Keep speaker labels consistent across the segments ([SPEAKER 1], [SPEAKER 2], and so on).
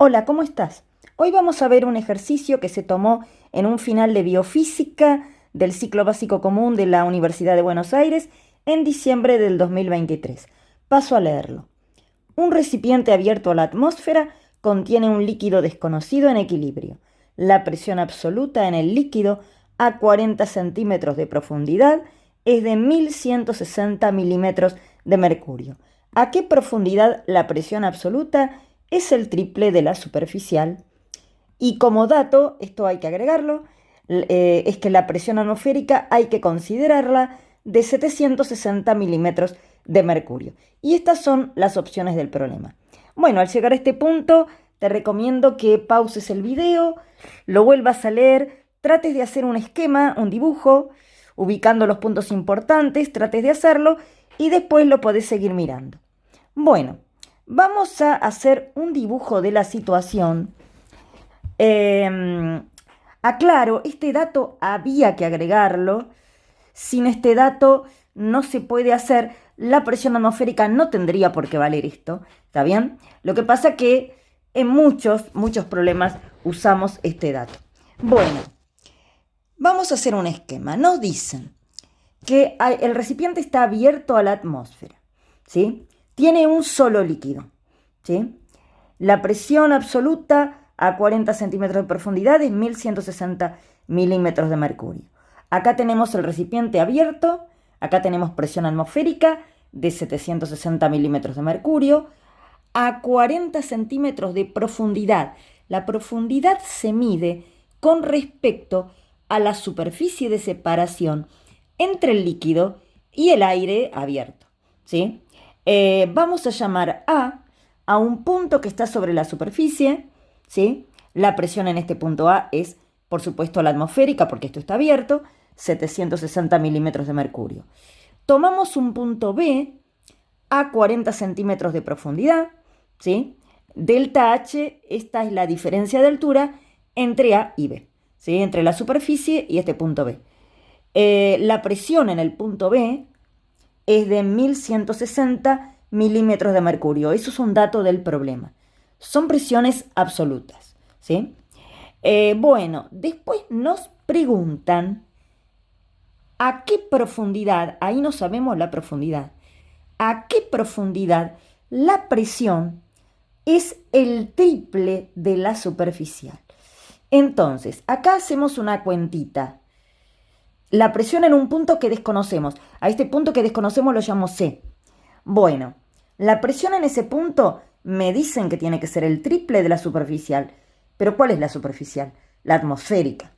[SPEAKER 1] Hola, ¿cómo estás? Hoy vamos a ver un ejercicio que se tomó en un final de biofísica del ciclo básico común de la Universidad de Buenos Aires en diciembre del 2023. Paso a leerlo. Un recipiente abierto a la atmósfera contiene un líquido desconocido en equilibrio. La presión absoluta en el líquido a 40 centímetros de profundidad es de 1160 milímetros de mercurio. ¿A qué profundidad la presión absoluta es el triple de la superficial? Y como dato, esto hay que agregarlo, es que la presión atmosférica hay que considerarla de 760 milímetros de mercurio. Y estas son las opciones del problema. Bueno, al llegar a este punto, te recomiendo que pauses el video, lo vuelvas a leer, trates de hacer un esquema, un dibujo, ubicando los puntos importantes, trates de hacerlo y después lo podés seguir mirando. Bueno, vamos a hacer un dibujo de la situación. Aclaro, este dato había que agregarlo. Sin este dato no se puede hacer. La presión atmosférica no tendría por qué valer esto. ¿Está bien? Lo que pasa que en muchos problemema usamos este dato. Bueno, vamos a hacer un esquema. Nos dicen que el recipiente está abierto a la atmósfera, ¿sí? Tiene un solo líquido, ¿sí? La presión absoluta a 40 centímetros de profundidad es 1160 milímetros de mercurio. Acá tenemos el recipiente abierto, acá tenemos presión atmosférica de 760 milímetros de mercurio a 40 centímetros de profundidad. La profundidad se mide con respecto a la superficie de separación entre el líquido y el aire abierto, ¿sí? Vamos a llamar a un punto que está sobre la superficie, ¿sí? La presión en este punto A es, por supuesto, la atmosférica, porque esto está abierto, 760 milímetros de mercurio. Tomamos un punto B a 40 centímetros de profundidad, ¿sí? Delta H, esta es la diferencia de altura entre A y B, ¿sí? Entre la superficie y este punto B. La presión en el punto B es de 1160 milímetros de mercurio. Eso es un dato del problema. Son presiones absolutas, ¿sí? Bueno, después nos preguntan a qué profundidad, ahí no sabemos la profundidad, a qué profundidad la presión es el triple de la superficial. Entonces, acá hacemos una cuentita. La presión en un punto que desconocemos. A este punto que desconocemos lo llamo C. Bueno, la presión en ese punto me dicen que tiene que ser el triple de la superficial. Pero ¿cuál es la superficial? La atmosférica.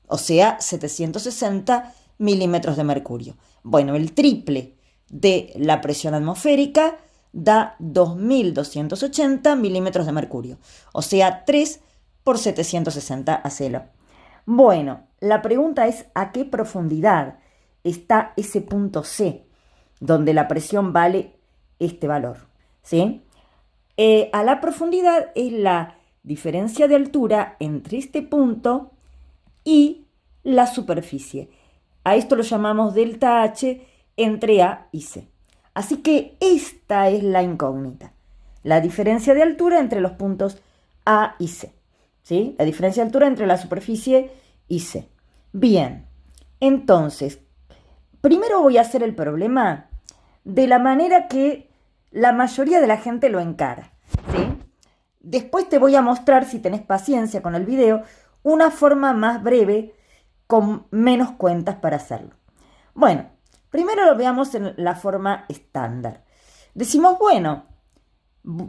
[SPEAKER 1] O sea, 760 milímetros de mercurio. Bueno, el triple de la presión atmosférica da 2280 milímetros de mercurio. O sea, 3 por 760, hacelo. Bueno, la pregunta es ¿a qué profundidad está ese punto C, donde la presión vale este valor? ¿Sí? A la profundidad es la diferencia de altura entre este punto y la superficie. A esto lo llamamos delta H entre A y C. Así que esta es la incógnita. La diferencia de altura entre los puntos A y C. ¿Sí? La diferencia de altura entre la superficie y C. Bien, entonces, primero voy a hacer el problema de la manera que la mayoría de la gente lo encara, ¿sí? Después te voy a mostrar, si tenés paciencia con el video, una forma más breve, con menos cuentas para hacerlo. Bueno, primero lo veamos en la forma estándar. Decimos, bueno,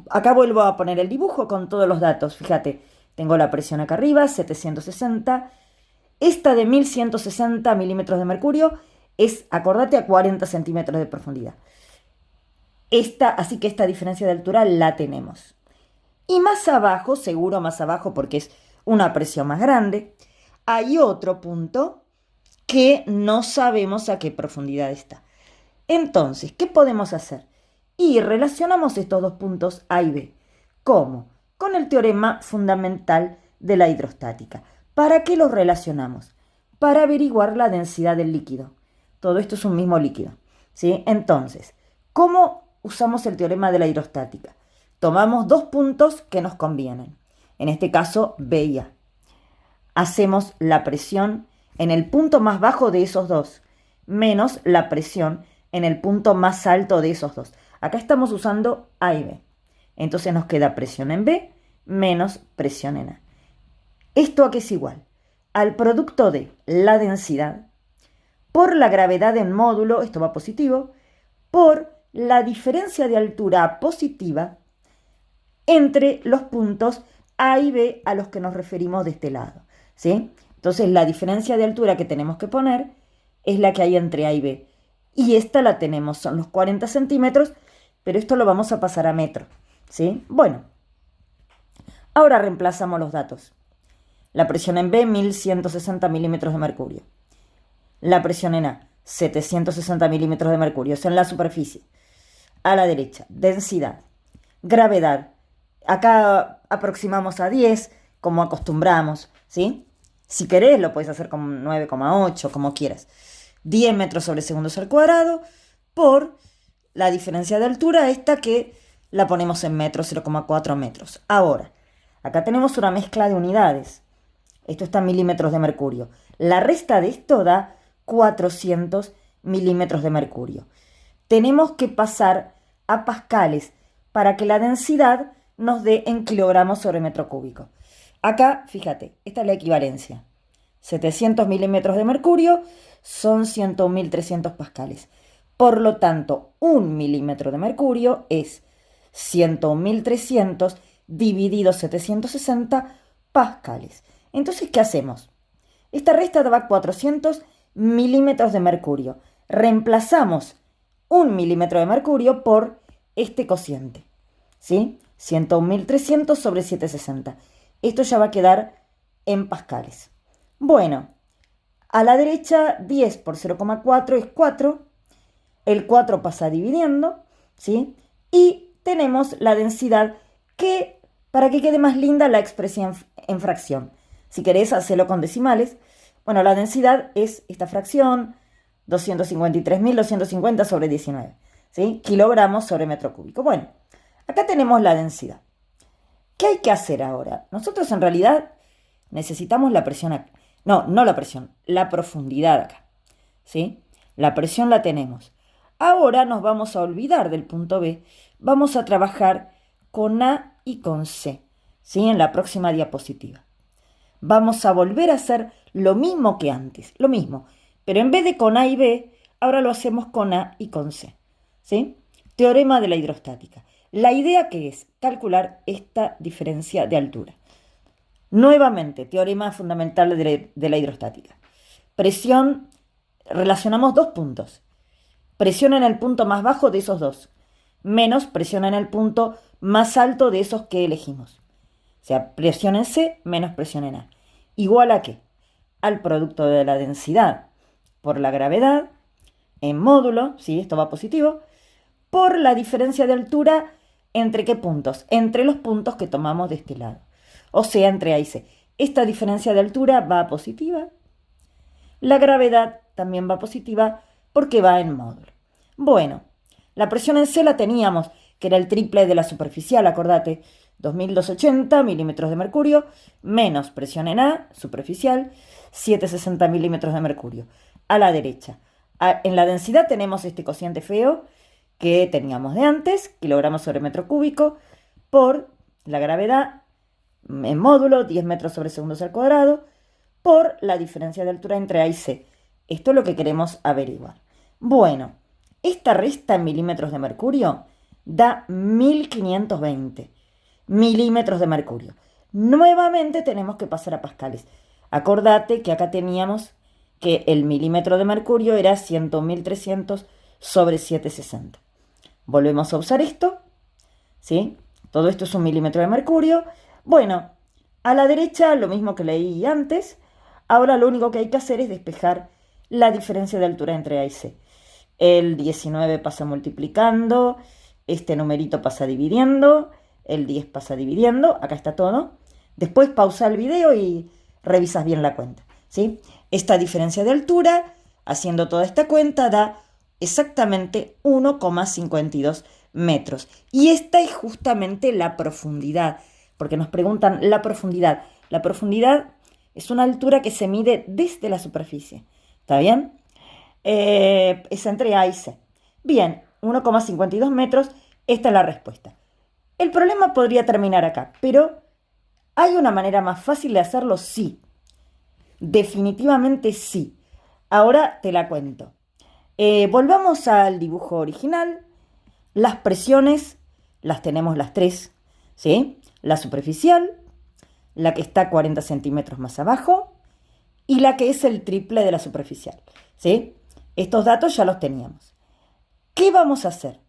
[SPEAKER 1] acá vuelvo a poner el dibujo con todos los datos. Fíjate, tengo la presión acá arriba, 760. Esta de 1160 milímetros de mercurio es, acordate, a 40 centímetros de profundidad. Así que esta diferencia de altura la tenemos. Y más abajo, seguro más abajo porque es una presión más grande, hay otro punto que no sabemos a qué profundidad está. Entonces, ¿qué podemos hacer? Y relacionamos estos dos puntos A y B. ¿Cómo? Con el teorema fundamental de la hidrostática. ¿Para qué los relacionamos? Para averiguar la densidad del líquido. Todo esto es un mismo líquido, ¿sí? Entonces, ¿cómo usamos el teorema de la hidrostática? Tomamos dos puntos que nos convienen. en este caso B y A. Hacemos la presión en el punto más bajo de esos dos, menos la presión en el punto más alto de esos dos. Acá estamos usando A y B. Entonces nos queda presión en B menos presión en A. ¿Esto a qué es igual? Al producto de la densidad por la gravedad en módulo, esto va positivo, por la diferencia de altura positiva entre los puntos A y B a los que nos referimos de este lado, ¿sí? Entonces la diferencia de altura que tenemos que poner es la que hay entre A y B. Y esta la tenemos, son los 40 centímetros, pero esto lo vamos a pasar a metro, ¿sí? Bueno, ahora reemplazamos los datos. La presión en B, 1160 milímetros de mercurio. La presión en A, 760 milímetros de mercurio, es en la superficie. A la derecha, densidad, gravedad. Acá aproximamos a 10, como acostumbramos, ¿sí? Si querés, lo puedes hacer con 9,8, como quieras. 10 metros sobre segundos al cuadrado por la diferencia de altura, esta que la ponemos en metros, 0,4 metros. Ahora, acá tenemos una mezcla de unidades. Esto está en milímetros de mercurio. La resta de esto da 400 milímetros de mercurio. Tenemos que pasar a pascales para que la densidad nos dé en kilogramos sobre metro cúbico. Acá, fíjate, esta es la equivalencia. 700 milímetros de mercurio son 101.300 pascales. Por lo tanto, 1 milímetro de mercurio es 101.300 dividido 760 pascales. Entonces, ¿qué hacemos? Esta resta da 400 milímetros de mercurio. Reemplazamos 1 milímetro de mercurio por este cociente, ¿sí? 101.300 sobre 760. Esto ya va a quedar en pascales. Bueno, a la derecha 10 por 0,4 es 4. El 4 pasa dividiendo, ¿sí? Y tenemos la densidad que, para que quede más linda la expresión en fracción. Si querés, hacelo con decimales. Bueno, la densidad es esta fracción, 253.250 sobre 19, ¿sí? Kilogramos sobre metro cúbico. Bueno, acá tenemos la densidad. ¿Qué hay que hacer ahora? Nosotros en realidad necesitamos la presión acá. No la presión, la profundidad acá, ¿sí? La presión la tenemos. Ahora nos vamos a olvidar del punto B. Vamos a trabajar con A y con C, ¿sí? En la próxima diapositiva. Vamos a volver a hacer lo mismo que antes, lo mismo, pero en vez de con A y B, ahora lo hacemos con A y con C, ¿sí? Teorema de la hidrostática. La idea que es calcular esta diferencia de altura. Nuevamente, teorema fundamental de la hidrostática. Presión, relacionamos dos puntos. Presión en el punto más bajo de esos dos, menos presión en el punto más alto de esos que elegimos. O sea, presión en C menos presión en A. ¿Igual a qué? Al producto de la densidad por la gravedad en módulo, ¿sí? Esto va positivo, por la diferencia de altura entre qué puntos, entre los puntos que tomamos de este lado. O sea, entre A y C. Esta diferencia de altura va positiva. La gravedad también va positiva porque va en módulo. Bueno, la presión en C la teníamos, que era el triple de la superficial, acordate, 2.280 milímetros de mercurio, menos presión en A, superficial, 760 milímetros de mercurio. A la derecha. En la densidad tenemos este cociente feo que teníamos de antes, kilogramos sobre metro cúbico, por la gravedad en módulo, 10 metros sobre segundos al cuadrado, por la diferencia de altura entre A y C. Esto es lo que queremos averiguar. Bueno, esta resta en milímetros de mercurio da 1520 milímetros de mercurio. Nuevamente tenemos que pasar a pascales. Acordate que acá teníamos que el milímetro de mercurio era 101.300 sobre 760. Volvemos a usar esto, ¿sí? Todo esto es un milímetro de mercurio. Bueno, a la derecha lo mismo que leí antes. Ahora lo único que hay que hacer es despejar la diferencia de altura entre A y C. El 19 pasa multiplicando, este numerito pasa dividiendo, el 10 pasa dividiendo, acá está todo. Después pausa el video y revisas bien la cuenta, ¿sí? Esta diferencia de altura, haciendo toda esta cuenta, da exactamente 1,52 metros. Y esta es justamente la profundidad. porque nos preguntan la profundidad. La profundidad es una altura que se mide desde la superficie. ¿Está bien? Es entre A y C. Bien, 1,52 metros, esta es la respuesta. El problema podría terminar acá, pero ¿hay una manera más fácil de hacerlo? Sí. Definitivamente sí. Ahora te la cuento. Volvamos al dibujo original. Las presiones las tenemos las tres, ¿sí? La superficial, la que está 40 centímetros más abajo y la que es el triple de la superficial, ¿sí? Estos datos ya los teníamos. ¿Qué vamos a hacer?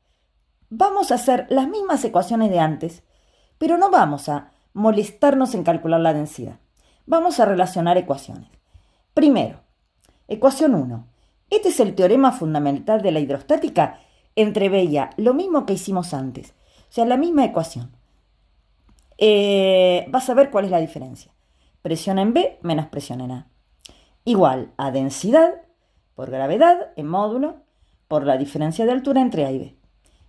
[SPEAKER 1] Vamos a hacer las mismas ecuaciones de antes, pero no vamos a molestarnos en calcular la densidad. Vamos a relacionar ecuaciones. Primero, ecuación 1. Este es el teorema fundamental de la hidrostática entre B y A, lo mismo que hicimos antes, o sea, la misma ecuación. Vas a ver cuál es la diferencia. Presión en B menos presión en A. Igual a densidad por gravedad en módulo por la diferencia de altura entre A y B.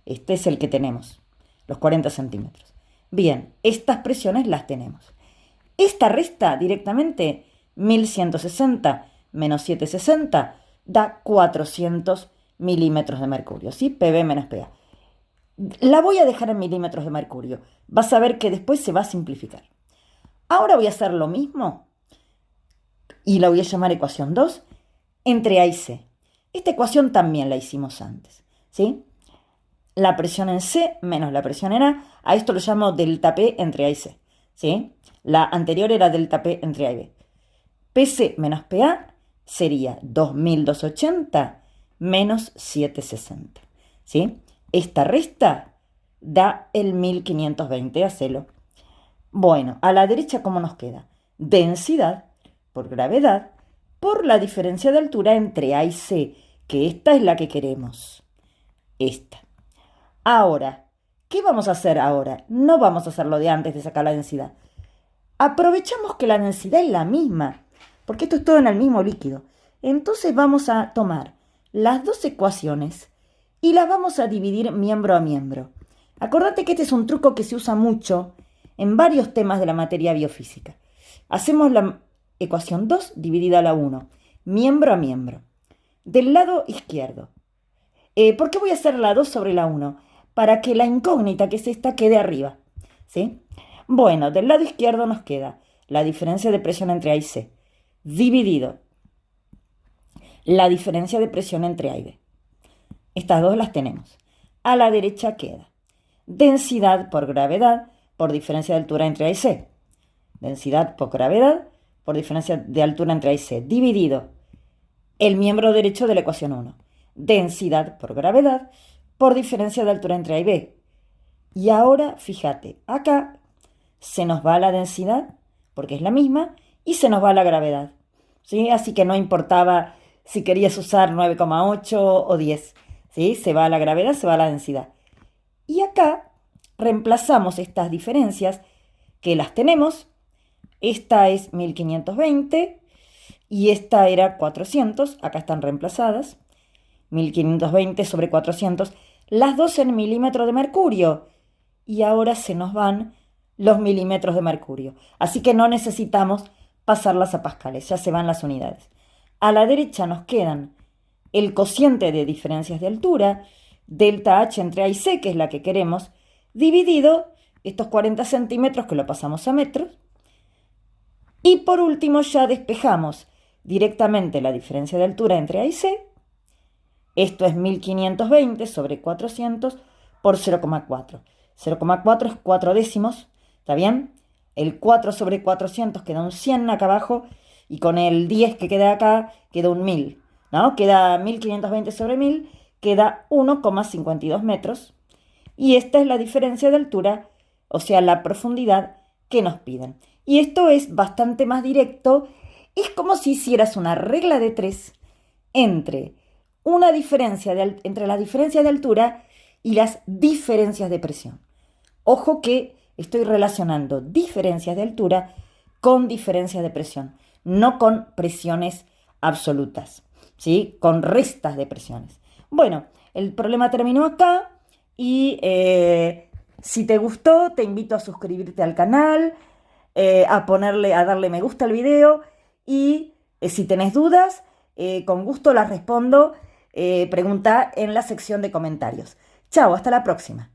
[SPEAKER 1] Este es el que tenemos, los 40 centímetros. Bien, estas presiones las tenemos. Esta resta directamente 1160 menos 760 da 400 milímetros de mercurio, ¿sí? PB menos PA. La voy a dejar en milímetros de mercurio. Vas a ver que después se va a simplificar. Ahora voy a hacer lo mismo y la voy a llamar ecuación 2 entre A y C. Esta ecuación también la hicimos antes, ¿sí? La presión en C menos la presión en A esto lo llamo delta P entre A y C, ¿sí? La anterior era delta P entre A y B. PC menos PA sería 2280 menos 760, ¿sí? Esta resta da el 1520, hacelo. Bueno, a la derecha, ¿cómo nos queda? Densidad por gravedad por la diferencia de altura entre A y C, que esta es la que queremos. Esta. Ahora, ¿qué vamos a hacer ahora? No vamos a hacer lo de antes de sacar la densidad. Aprovechamos que la densidad es la misma, porque esto es todo en el mismo líquido. Entonces vamos a tomar las dos ecuaciones y las vamos a dividir miembro a miembro. Acordate que este es un truco que se usa mucho en varios temas de la materia biofísica. Hacemos la ecuación 2 dividida a la 1, miembro a miembro. Del lado izquierdo. ¿Por qué voy a hacer la 2 sobre la 1? Para que la incógnita, que es esta, quede arriba, ¿sí? Bueno, del lado izquierdo nos queda la diferencia de presión entre A y C, dividido la diferencia de presión entre A y B. Estas dos las tenemos. A la derecha queda densidad por gravedad por diferencia de altura entre A y C. Densidad por gravedad por diferencia de altura entre A y C, dividido el miembro derecho de la ecuación 1. Densidad por gravedad por diferencia de altura entre A y B. Y ahora, fíjate, acá se nos va la densidad, porque es la misma, y se nos va la gravedad, ¿sí? Así que no importaba si querías usar 9,8 o 10, ¿sí? Se va la gravedad, se va la densidad. Y acá reemplazamos estas diferencias que las tenemos. Esta es 1520 y esta era 400, acá están reemplazadas. 1520 sobre 400, las dos en milímetros de mercurio. Y ahora se nos van los milímetros de mercurio. Así que no necesitamos pasarlas a pascales, ya se van las unidades. A la derecha nos quedan el cociente de diferencias de altura, delta H entre A y C, que es la que queremos, dividido estos 40 centímetros que lo pasamos a metros. Y por último ya despejamos directamente la diferencia de altura entre A y C. Esto es 1520 sobre 400 por 0,4. 0,4 es 4 décimos, ¿está bien? El 4 sobre 400 queda un 100 acá abajo y con el 10 que queda acá queda un 1000, ¿no? Queda 1520 sobre 1000, queda 1,52 metros. Y esta es la diferencia de altura, o sea, la profundidad que nos piden. Y esto es bastante más directo. Es como si hicieras una regla de 3 entre una diferencia entre las diferencias de altura y las diferencias de presión. Ojo que estoy relacionando diferencias de altura con diferencias de presión, no con presiones absolutas, ¿sí? Con restas de presiones. Bueno, el problema terminó acá y Si te gustó, te invito a suscribirte al canal, a darle me gusta al video y si tenés dudas, con gusto las respondo. Pregunta en la sección de comentarios. Chao, hasta la próxima.